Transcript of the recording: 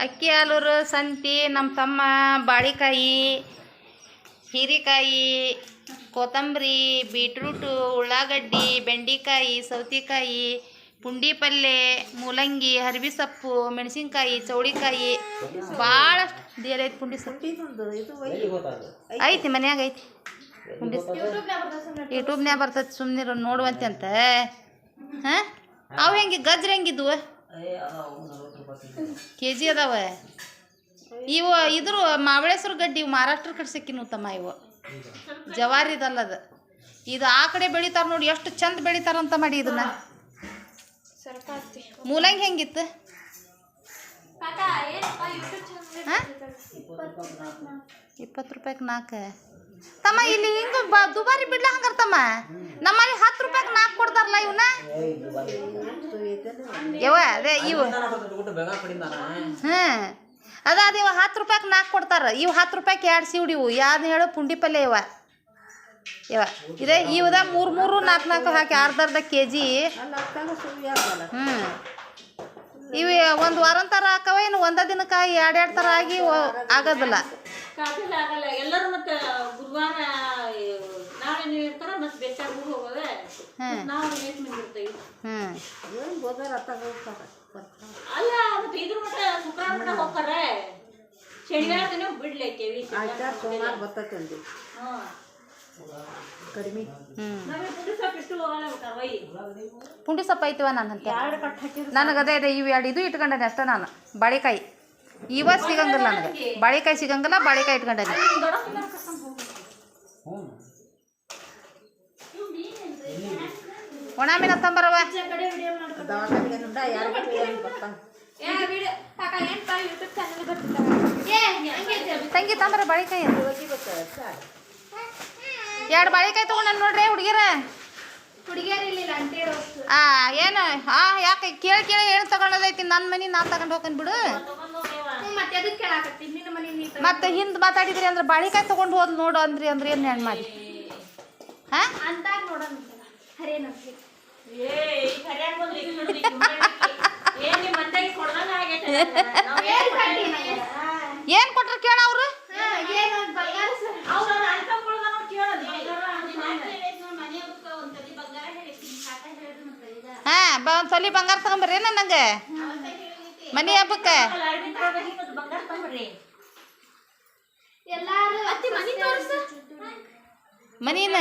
ಅಕ್ಕಿ ಆಲೂರು ಸಂತಿ ನಮ್ಮ ತಮ್ಮ ಬಾಳಿಕಾಯಿ ಹೀರೆಕಾಯಿ ಕೊತ್ತಂಬರಿ ಬೀಟ್ರೂಟು ಉಳ್ಳಾಗಡ್ಡಿ ಬೆಂಡೆಕಾಯಿ ಸೌತೆಕಾಯಿ ಪುಂಡಿ ಪಲ್ಯ ಮೂಲಂಗಿ ಹರಿಬಿ ಸೊಪ್ಪು ಮೆಣಸಿನ್ಕಾಯಿ ಚೌಳಿಕಾಯಿ ಭಾಳಷ್ಟು ದೇರ್ ಐತಿ ಪುಂಡಿ ಸೊಪ್ಪು ಐತಿ ಮನ್ಯಾಗ ಐತಿ ಪುಂಡಿ ಯೂಟ್ಯೂಬ್ನ್ಯಾಗ ಬರ್ತೈತಿ ಸುಮ್ಮನಿರು ನೋಡುವಂತೆ ಅಂತ ಹಾಂ ಅವು ಹೆಂಗೆ ಗಜ್ರಿ ಹೆಂಗಿದ್ವು ಕೆ ಜಿ ಅದಾವ ಇವು ಇದ್ರ ಮಾವಳೇಶ್ವರ ಗಡ್ಡಿ ಇವು ಮಹಾರಾಷ್ಟ್ರ ಕಡೆ ಸಿಕ್ಕಿನವು ತಮ್ಮ ಇವು ಜವಾರಿದಲ್ಲದ ಇದು ಆ ಕಡೆ ಬೆಳಿತಾರ ನೋಡಿ ಎಷ್ಟು ಚಂದ ಬೆಳಿತಾರಂತ ಮಾಡಿ ಇದನ್ನ ಮೂಲಂಗಿ ಹೆಂಗಿತ್ತು ಹಾಂ 20 ರೂಪಾಯಿಗೆ 4 ತಮ್ಮ ಇಲ್ಲಿ ಹಿಂಗೆ ದುಬಾರಿ ಬಿಡ್ಲ ಹಂಗಾರ ತಮ್ಮ ನಮ್ಮಲ್ಲಿ 10 ರೂಪಾಯಿಗೆ 4 ಕೊಡ್ತಾರಲ್ಲ ಇವನ್ನ ಯವ ಅದೇ ಇವು ಹಾಂ ಅದ ಇವ 10 ರೂಪಾಯಿಗೆ 4 ಕೊಡ್ತಾರ ಇವು 10 ರೂಪಾಯಿಗೆ 2 ಸಿವಡಿ ಇವು ಯಾವ್ದು ಹೇಳು ಪುಂಡಿ ಪಲ್ಯ ಇವ ಇದೇ ಇವದ 3 4 ಹಾಕಿ ಅರ್ಧ ಕೆ ಜಿ ಹ್ಞೂ ಇವು ಒಂದು ವಾರ ಥರ ಹಾಕವ ಏನು ಒಂದೇ ದಿನಕ್ಕೆ 2 ಥರ ಆಗಿ ಆಗೋದಿಲ್ಲ ಎಲ್ಲರೂ ಮತ್ತೆ ಗುರುವಾರ ನಾಳೆ ನೀವು ಇರ್ತಾರ ಮತ್ತೆ ಬೆಚ್ಚಾಗ ಹೋಗೋದೆ ನಾವು ಲೇಟ್ ಮಾಡಿರ್ತೀವಿ ಅಲ್ಲ ಮತ್ತೆ ಇದ್ರ ಮಟ್ಟ ಶುಕ್ರವಾರ ಮಟ್ಟ ಹೋಗ್ತಾರೆ ಶನಿವಾರ ದಿನ ಬಿಡ್ಲಿಕ್ಕೆ ಸೋಮವಾರ ಬರ್ತೈತಿ ಕಡಿಮೆ ಪುಂಡಿ ಸೊಪ್ಪು ಐತಿವ ನಾನು ಅಂತ ನನಗೆ ಅದೇ ಇವು 2 ಇದು ಇಟ್ಕೊಂಡೇನೆ ಅಷ್ಟೇ ನಾನು ಬಾಳೆಕಾಯಿ ಇವತ್ತು ಸಿಗಂಗಿಲ್ಲ ನನಗೆ ಬಾಳೆಕಾಯಿ ಸಿಗಂಗಿಲ್ಲ ಬಾಳೆಕಾಯಿ ಇಟ್ಕೊಂಡೇನೆ ಒಣ ಮೀನು ತಂಬರವ ತಂಗಿ ತಂಬರ ಬಾಳೆಕಾಯಿ 2 ಬಾಳೆಕಾಯಿ ತೊಗೊಂಡು ನೋಡ್ರಿ ಹುಡುಗಿರ ಏನು ಯಾಕೆ ಕೇಳಿ ಏನು ತಗೊಳೋದೈತಿ ನನ್ನ ಮನೆ ನಾನು ತಗೊಂಡು ಹೋಗ್ತೀನಿ ಬಿಡು ಮತ್ತೆ ಹಿಂದೆ ಮಾತಾಡಿದ್ರಿ ಅಂದ್ರೆ ಬಾಳೆಕಾಯಿ ತೊಗೊಂಡು ಹೋದ್ ನೋಡು ಅಂದ್ರೆ ಏನು ಹೆಣ್ಣು ಮಾಡಿ ಹಾಂ ಏನು ಕೊಟ್ರು ಕೇಳ ಅವರು ಹಾಂ ಒಂದು ಸಲ ಬಂಗಾರ ತಗೊಂಬರ್ರಿ ನನಗೆ ಮನೆ ಹಬ್ಬಕ್ಕೆ ಮನೀನ